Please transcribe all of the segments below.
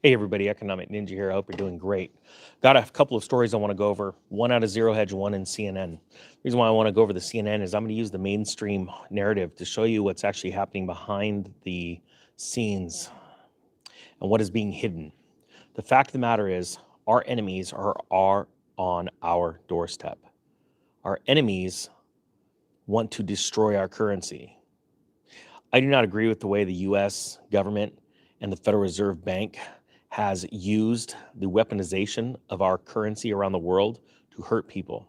Hey everybody, Economic Ninja here. I hope you're doing great. Got a couple of stories I want to go over. One out of Zero Hedge, one in CNN. The reason why I want to go over the CNN is I'm going to use the mainstream narrative to show you what's actually happening behind the scenes and what is being hidden. The fact of the matter is, our enemies are on our doorstep. Our enemies want to destroy our currency. I do not agree with the way the US government and the Federal Reserve Bank has used the weaponization of our currency around the world to hurt people.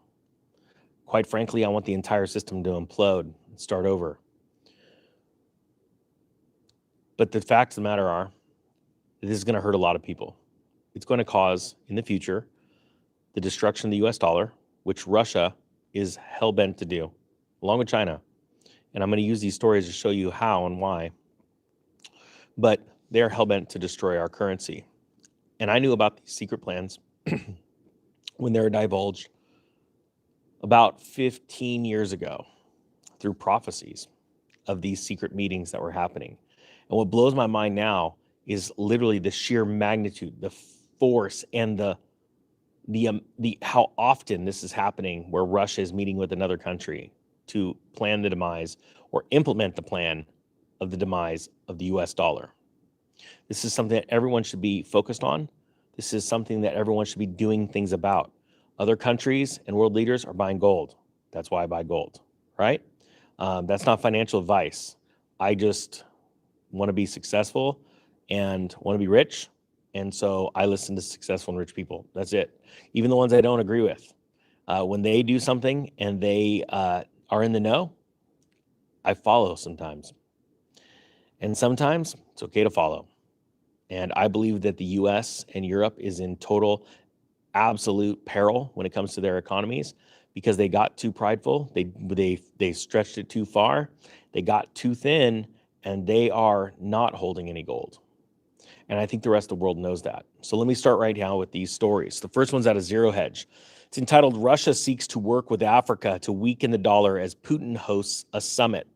Quite frankly, I want the entire system to implode and start over. But the facts of the matter are, this is going to hurt a lot of people. It's going to cause, in the future, the destruction of the US dollar, which Russia is hell-bent to do, along with China. And I'm going to use these stories to show you how and why. But they're hell-bent to destroy our currency. And I knew about these secret plans when they were divulged about 15 years ago through prophecies of these secret meetings that were happening. And what blows my mind now is literally the sheer magnitude, the force, and the how often this is happening, where Russia is meeting with another country to plan the demise or implement the plan of the demise of the US dollar. This is something that everyone should be focused on. This is something that everyone should be doing things about. Other countries and world leaders are buying gold. That's why I buy gold, right? That's not financial advice. I just want to be successful and want to be rich. And so I listen to successful and rich people. That's it. Even the ones I don't agree with. When they do something and they are in the know, I follow sometimes. And sometimes it's okay to follow. And I believe that the US and Europe is in total, absolute peril when it comes to their economies because they got too prideful. They stretched it too far. They got too thin, and they are not holding any gold. And I think the rest of the world knows that. So let me start right now with these stories. The first one's out of Zero Hedge. It's entitled, Russia Seeks to Work with Africa to Weaken the Dollar as Putin Hosts a Summit.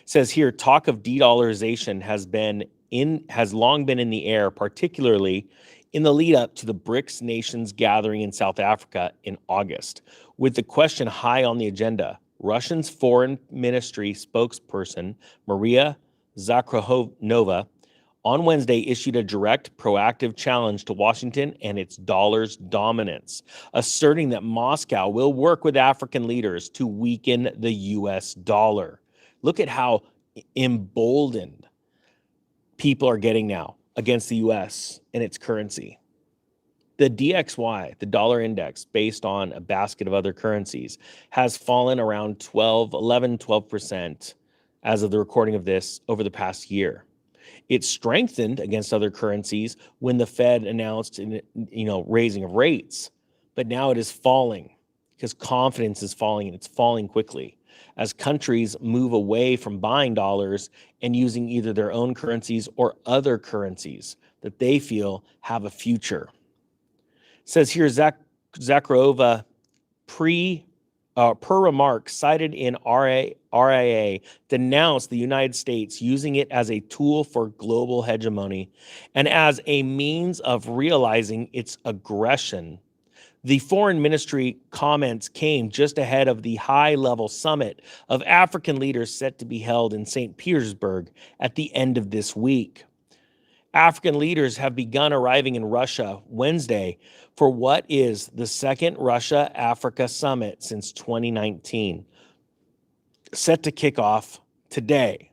It says here, talk of de-dollarization has long been in the air, particularly in the lead up to the BRICS nations gathering in South Africa in August. With the question high on the agenda, Russia's foreign ministry spokesperson, Maria Zakharova, on Wednesday issued a direct, proactive challenge to Washington and its dollar's dominance, asserting that Moscow will work with African leaders to weaken the US dollar. Look at how emboldened people are getting now against the US and its currency. The DXY, the dollar index, based on a basket of other currencies, has fallen around 12% as of the recording of this over the past year. It strengthened against other currencies when the Fed announced, raising of rates, but now it is falling because confidence is falling, and it's falling quickly as countries move away from buying dollars and using either their own currencies or other currencies that they feel have a future. It says here, Zakharova per remark cited in RIA, denounced the United States using it as a tool for global hegemony and as a means of realizing its aggression. The foreign ministry comments came just ahead of the high-level summit of African leaders set to be held in St. Petersburg at the end of this week. African leaders have begun arriving in Russia Wednesday for what is the second Russia-Africa summit since 2019, set to kick off today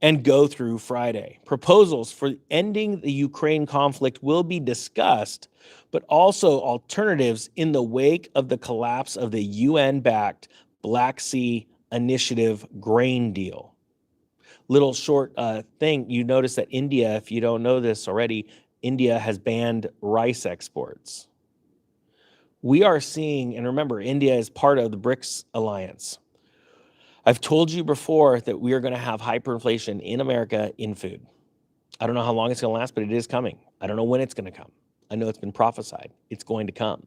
and go through Friday. Proposals for ending the Ukraine conflict will be discussed, but also alternatives in the wake of the collapse of the UN-backed Black Sea Initiative grain deal. Little short thing, you notice that India, if you don't know this already, India has banned rice exports. We are seeing, and remember, India is part of the BRICS alliance. I've told you before that we are going to have hyperinflation in America in food. I don't know how long it's going to last, but it is coming. I don't know when it's going to come. I know it's been prophesied. It's going to come.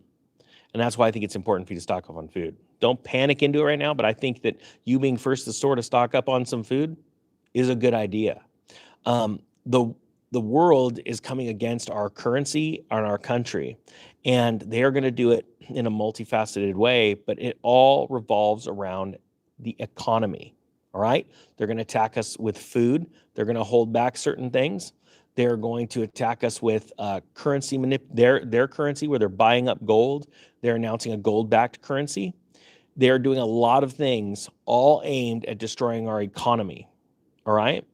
And that's why I think it's important for you to stock up on food. Don't panic into it right now, but I think that you being first to the store to stock up on some food is a good idea. The the world is coming against our currency and our country, and they are going to do it in a multifaceted way, but it all revolves around the economy. All right. They're going to attack us with food. They're going to hold back certain things. They're going to attack us with currency, their currency, where they're buying up gold. They're announcing a gold-backed currency. They're doing a lot of things, all aimed at destroying our economy. All right.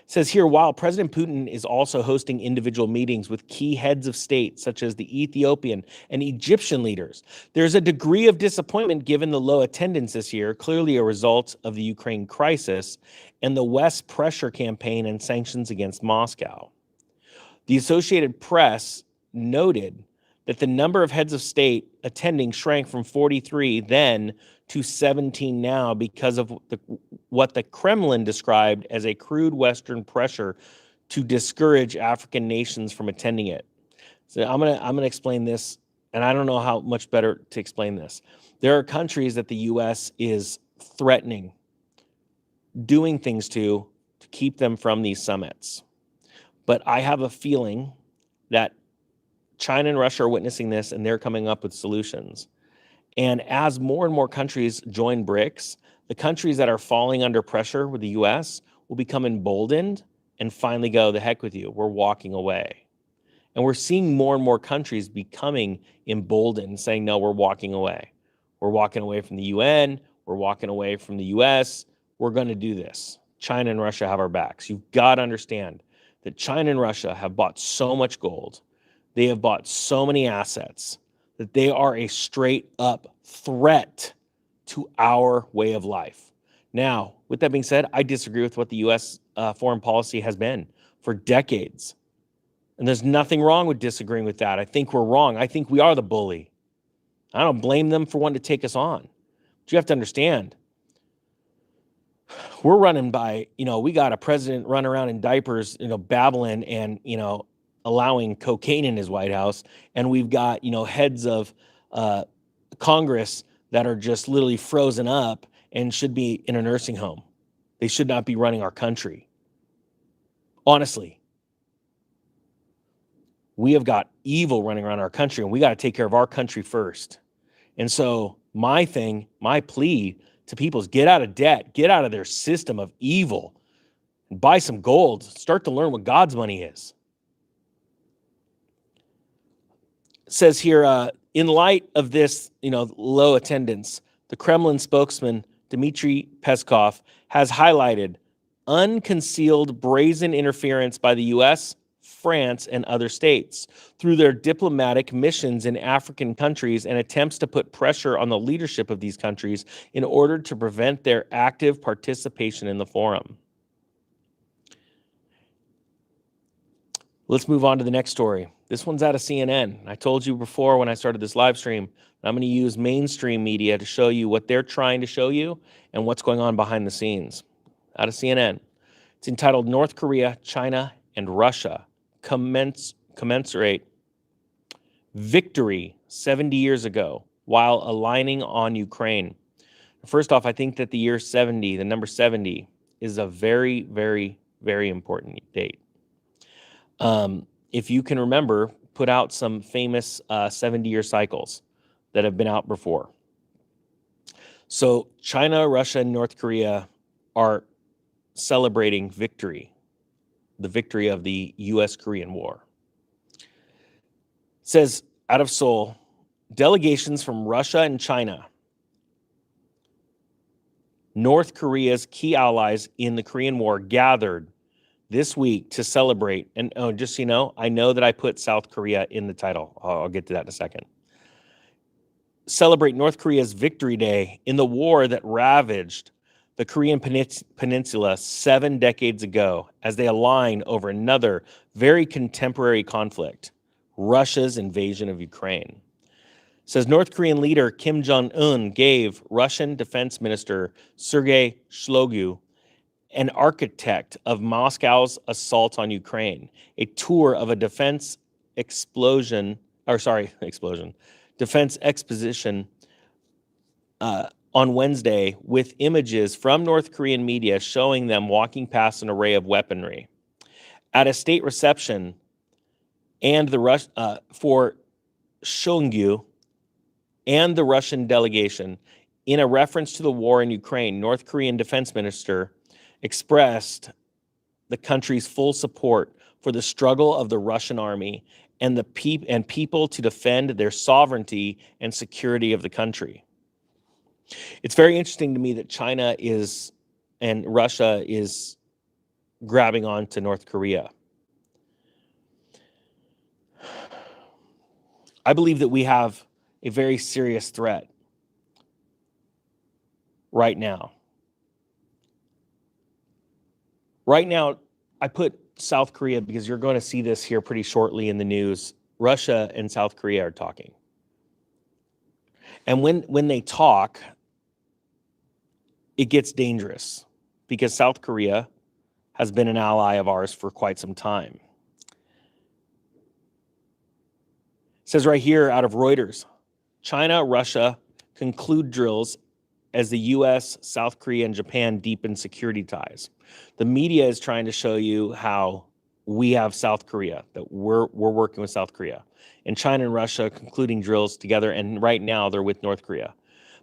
It says here, while President Putin is also hosting individual meetings with key heads of state, such as the Ethiopian and Egyptian leaders, there's a degree of disappointment given the low attendance this year, clearly a result of the Ukraine crisis and the West pressure campaign and sanctions against Moscow. The Associated Press noted that the number of heads of state attending shrank from 43 then to 17 now because of what the Kremlin described as a crude Western pressure to discourage African nations from attending it. So I'm gonna explain this, and I don't know how much better to explain this. There are countries that the U.S. is threatening, doing things to keep them from these summits. But I have a feeling that China and Russia are witnessing this, and they're coming up with solutions. And as more and more countries join BRICS, the countries that are falling under pressure with the U.S. will become emboldened and finally go, the heck with you, we're walking away. And we're seeing more and more countries becoming emboldened, saying, no, we're walking away. We're walking away from the UN. We're walking away from the U.S. We're going to do this. China and Russia have our backs. You've got to understand that China and Russia have bought so much gold. They have bought so many assets that they are a straight up threat to our way of life. Now, with that being said, I disagree with what the U.S. Foreign policy has been for decades. And there's nothing wrong with disagreeing with that. I think we're wrong. I think we are the bully. I don't blame them for wanting to take us on. But you have to understand, we're running by, we got a president running around in diapers, babbling and, allowing cocaine in his White House. And we've got, heads of Congress that are just literally frozen up and should be in a nursing home. They should not be running our country. Honestly, we have got evil running around our country, and we got to take care of our country first. And so my plea to people is get out of debt, get out of their system of evil, and buy some gold. Start to learn what God's money is. It says here, in light of this, low attendance, the Kremlin spokesman Dmitry Peskov has highlighted unconcealed brazen interference by the U.S., France, and other states through their diplomatic missions in African countries and attempts to put pressure on the leadership of these countries in order to prevent their active participation in the forum. Let's move on to the next story. This one's out of CNN. I told you before when I started this live stream, I'm going to use mainstream media to show you what they're trying to show you and what's going on behind the scenes. Out of CNN. It's entitled North Korea, China, and Russia commensurate victory 70 years ago while aligning on Ukraine. First off, I think that the year 70, the number 70, is a very, very, very important date. If you can remember, put out some famous 70-year cycles that have been out before. So China, Russia, and North Korea are celebrating victory, the victory of the U.S.-Korean War. It says, out of Seoul, delegations from Russia and China, North Korea's key allies in the Korean War, gathered this week to celebrate. And just so you know, I know that I put South Korea in the title. I'll get to that in a second. Celebrate North Korea's Victory Day in the war that ravaged the Korean Peninsula 7 decades ago as they align over another very contemporary conflict, Russia's invasion of Ukraine. It says North Korean leader Kim Jong-un gave Russian Defense Minister Sergei Shoigu, an architect of Moscow's assault on Ukraine, a tour of a defense exposition on Wednesday with images from North Korean media showing them walking past an array of weaponry. at a state reception and for Shongyu and the Russian delegation, in a reference to the war in Ukraine, North Korean defense minister expressed the country's full support for the struggle of the Russian army and the people to defend their sovereignty and security of the country. It's very interesting to me that China and Russia is grabbing on to North Korea. I believe that we have a very serious threat right now. Right now, I put South Korea because you're going to see this here pretty shortly in the news. Russia and South Korea are talking. And when they talk, it gets dangerous because South Korea has been an ally of ours for quite some time. It says right here out of Reuters, China, Russia conclude drills as the US, South Korea, and Japan deepen security ties. The media is trying to show you how we have South Korea, that we're working with South Korea, and China and Russia concluding drills together, and right now they're with North Korea.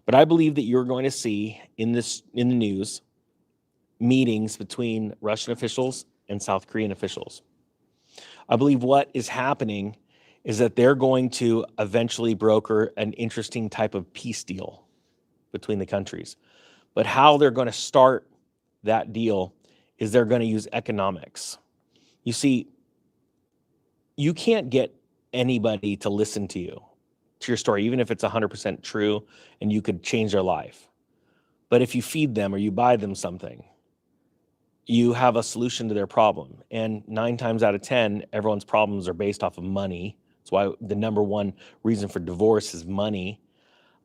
But I believe that you're going to see in the news meetings between Russian officials and South Korean officials. I believe what is happening is that they're going to eventually broker an interesting type of peace deal between the countries. But how they're going to start that deal is they're going to use economics. You see, you can't get anybody to listen to you, to your story, even if it's 100% true and you could change their life. But if you feed them or you buy them something, you have a solution to their problem. And 9 times out of 10, everyone's problems are based off of money. That's why the number one reason for divorce is money.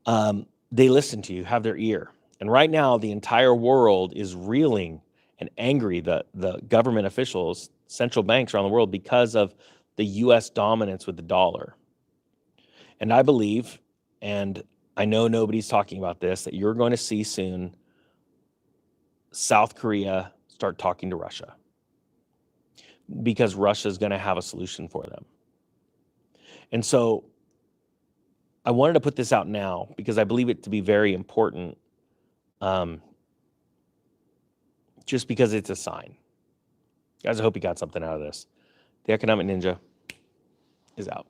They listen to you, have their ear. And right now, the entire world is reeling and angry, the government officials, central banks around the world, because of the U.S. dominance with the dollar. And I believe, and I know nobody's talking about this, that you're going to see soon South Korea start talking to Russia because Russia is going to have a solution for them. And so I wanted to put this out now because I believe it to be very important, just because it's a sign. Guys, I hope you got something out of this. The Economic Ninja is out.